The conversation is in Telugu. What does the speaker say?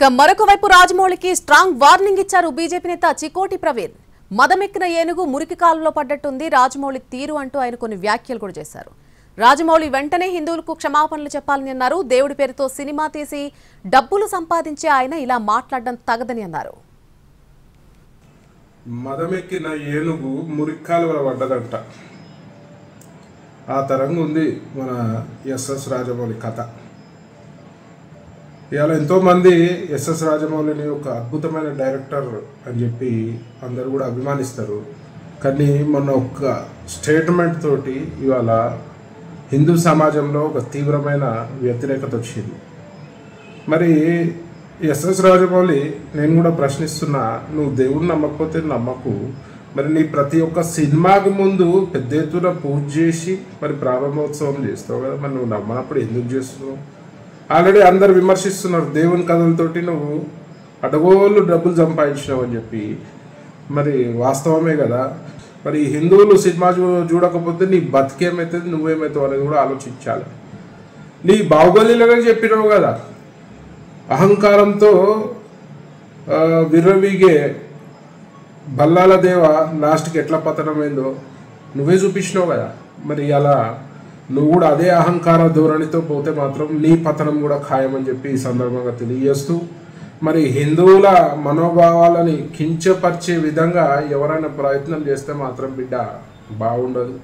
మరొక వైపు రాజమౌళికి స్ట్రాంగ్ వార్నింగ్ ఇచ్చారు బీజేపీ నేత చికోటి ప్రవీణ్. మదమెక్కిన ఏనుగు మురికి కాలువలో పడ్డట్టుంది రాజమౌళి తీరు అంటూ ఆయన కొన్ని వ్యాఖ్యలు కూడా చేశారు. రాజమౌళి వెంటనే హిందువులకు క్షమాపణలు చెప్పాలని అన్నారు. దేవుడి పేరుతో సినిమా తీసి డబ్బులు సంపాదించే ఆయన ఇలా మాట్లాడడం తగదని అన్నారు. మదమెక్కిన ఏనుగు మురికి కాలువలో పడ్డదంట. ఆ తరంగా ఉంది మన ఎస్ఎస్ రాజమౌళి కథ. ఇవాళ ఎంతోమంది ఎస్ఎస్ రాజమౌళిని ఒక అద్భుతమైన డైరెక్టర్ అని చెప్పి అందరూ కూడా అభిమానిస్తారు. కానీ మొన్న ఒక స్టేట్మెంట్ తోటి ఇవాళ హిందూ సమాజంలో ఒక తీవ్రమైన వ్యతిరేకత వచ్చింది. మరి ఎస్ఎస్ రాజమౌళి నేను కూడా ప్రశ్నిస్తున్నా, నువ్వు దేవుడిని నమ్మకపోతే నమ్మకు, మరి నీ ప్రతి ఒక్క సినిమాకి ముందు పెద్ద ఎత్తున పూజ చేసి మరి ప్రారంభోత్సవం చేస్తావు కదా, మరి నువ్వు నమ్మనప్పుడు ఎందుకు చేస్తున్నావు? ఆల్రెడీ అందరు విమర్శిస్తున్నారు, దేవుని కథలతోటి నువ్వు అడగోళ్ళు డబ్బులు సంపాదించినావు అని చెప్పి. మరి వాస్తవమే కదా. మరి హిందువులు సినిమా చూడకపోతే నీ బతికేమవుతుంది, నువ్వేమవుతావు అనేది కూడా ఆలోచించాలి. నీ బాహుబలిలోనే చెప్పినావు కదా, అహంకారంతో విర్రవీగే బల్లాల దేవ లాస్ట్కి ఎట్లా పతనమైందో నువ్వే చూపించినావు కదా. మరి అలా నువ్వు కూడా అదే అహంకార ధోరణితో పోతే మాత్రం నీ పతనం కూడా ఖాయమని చెప్పి ఈ సందర్భంగా తెలియజేస్తూ, మరి హిందువుల మనోభావాలని కించపరిచే విధంగా ఎవరైనా ప్రయత్నం చేస్తే మాత్రం బిడ్డ బాగుండదు.